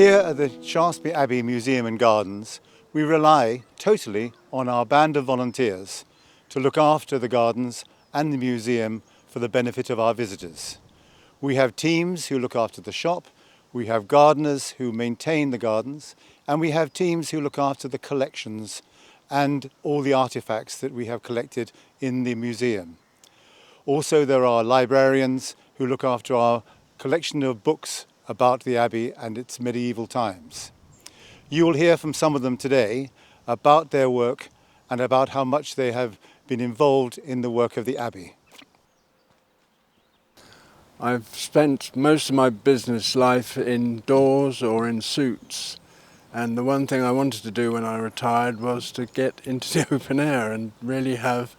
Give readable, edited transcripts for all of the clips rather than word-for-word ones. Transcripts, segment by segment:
Here at the Shaftesbury Abbey Museum and Gardens, we rely totally on our band of volunteers to look after the gardens and the museum for the benefit of our visitors. We have teams who look after the shop, we have gardeners who maintain the gardens, and we have teams who look after the collections and all the artifacts that we have collected in the museum. Also, there are librarians who look after our collection of books about the Abbey and its medieval times. You will hear from some of them today about their work and about how much they have been involved in the work of the Abbey. I've spent most of my business life indoors or in suits, and the one thing I wanted to do when I retired was to get into the open air and really have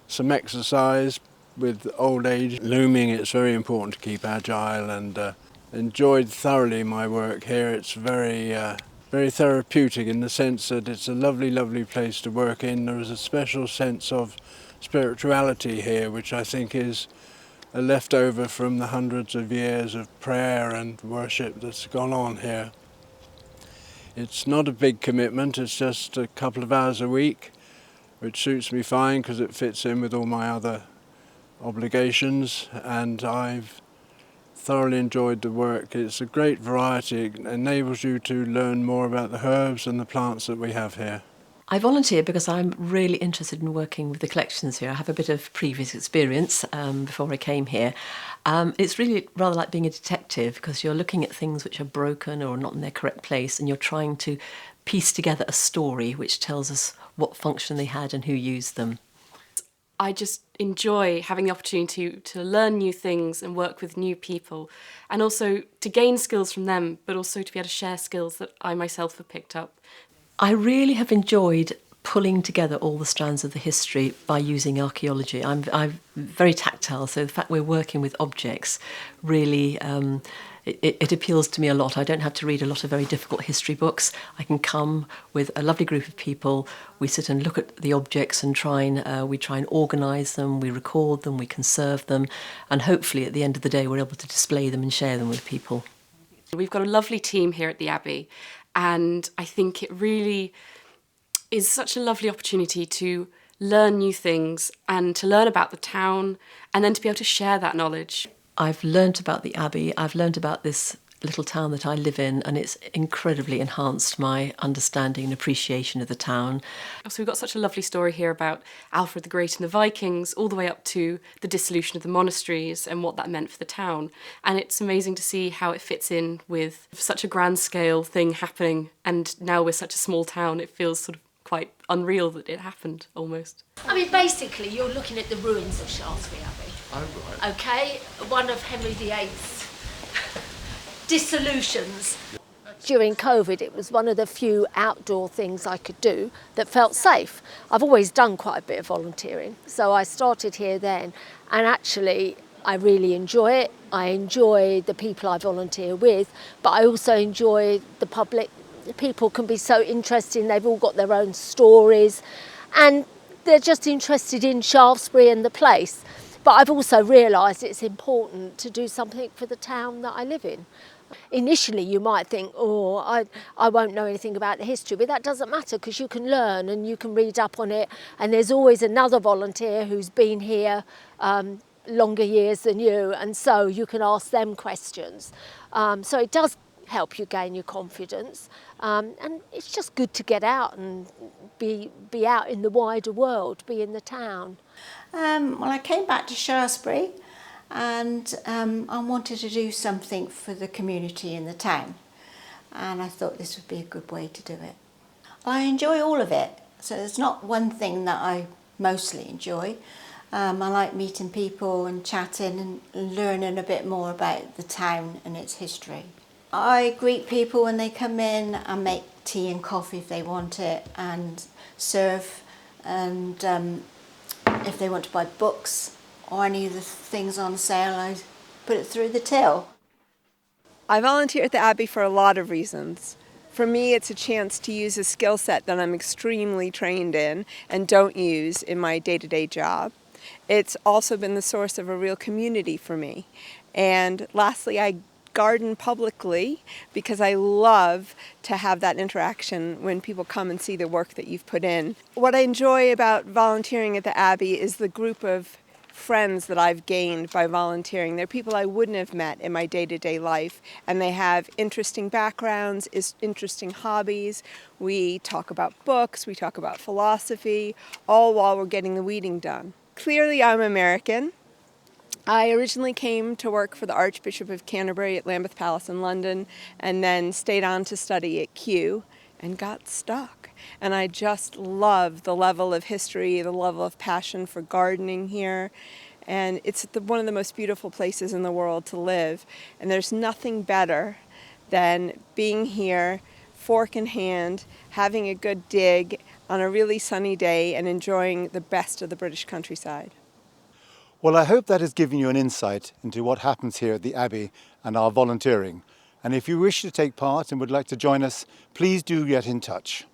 some exercise. With old age looming, it's very important to keep agile, and enjoyed thoroughly my work here. It's very therapeutic in the sense that it's a lovely, lovely place to work in. There is a special sense of spirituality here, which I think is a leftover from the hundreds of years of prayer and worship that's gone on here. It's not a big commitment, it's just a couple of hours a week, which suits me fine because it fits in with all my other obligations, and I've thoroughly enjoyed the work. It's a great variety. It enables you to learn more about the herbs and the plants that we have here. I volunteer because I'm really interested in working with the collections here. I have a bit of previous experience before I came here. It's really rather like being a detective because you're looking at things which are broken or not in their correct place, and you're trying to piece together a story which tells us what function they had and who used them. I just enjoy having the opportunity to learn new things and work with new people, and also to gain skills from them, but also to be able to share skills that I myself have picked up. I really have enjoyed pulling together all the strands of the history by using archaeology. I'm very tactile, so the fact we're working with objects really it appeals to me a lot. I don't have to read a lot of very difficult history books. I can come with a lovely group of people. We sit and look at the objects and try and organise them. We record them. We conserve them, and hopefully at the end of the day we're able to display them and share them with people. We've got a lovely team here at the Abbey, and I think it really is such a lovely opportunity to learn new things and to learn about the town, and then to be able to share that knowledge. I've learnt about the Abbey, I've learnt about this little town that I live in, and it's incredibly enhanced my understanding and appreciation of the town. So we've got such a lovely story here about Alfred the Great and the Vikings, all the way up to the dissolution of the monasteries and what that meant for the town. And it's amazing to see how it fits in with such a grand scale thing happening, and now we're such a small town, it feels sort of quite unreal that it happened, almost. I mean, basically, you're looking at the ruins of Shaftesbury Abbey. Oh, right. Okay, one of Henry VIII's dissolutions. During COVID, it was one of the few outdoor things I could do that felt safe. I've always done quite a bit of volunteering, so I started here then, and actually I really enjoy it. I enjoy the people I volunteer with, but I also enjoy the public. People can be so interesting, they've all got their own stories, and they're just interested in Shaftesbury and the place. But I've also realised it's important to do something for the town that I live in. Initially you might think, oh, I won't know anything about the history, but that doesn't matter because you can learn and you can read up on it, and there's always another volunteer who's been here longer years than you, and so you can ask them questions. So it does help you gain your confidence, and it's just good to get out and be out in the wider world, be in the town. Well, I came back to Shaftesbury and I wanted to do something for the community in the town, and I thought this would be a good way to do it. I enjoy all of it, so there's not one thing that I mostly enjoy. I like meeting people and chatting and learning a bit more about the town and its history. I greet people when they come in and make tea and coffee if they want it, and serve, and if they want to buy books or any of the things on sale, I put it through the till. I volunteer at the Abbey for a lot of reasons. For me, it's a chance to use a skill set that I'm extremely trained in and don't use in my day-to-day job. It's also been the source of a real community for me. And lastly, I garden publicly because I love to have that interaction when people come and see the work that you've put in. What I enjoy about volunteering at the Abbey is the group of friends that I've gained by volunteering. They're people I wouldn't have met in my day-to-day life, and they have interesting backgrounds, interesting hobbies. We talk about books, we talk about philosophy, all while we're getting the weeding done. Clearly I'm American. I originally came to work for the Archbishop of Canterbury at Lambeth Palace in London, and then stayed on to study at Kew and got stuck. And I just love the level of history, the level of passion for gardening here. And it's one of the most beautiful places in the world to live. And there's nothing better than being here, fork in hand, having a good dig on a really sunny day and enjoying the best of the British countryside. Well, I hope that has given you an insight into what happens here at the Abbey and our volunteering. And if you wish to take part and would like to join us, please do get in touch.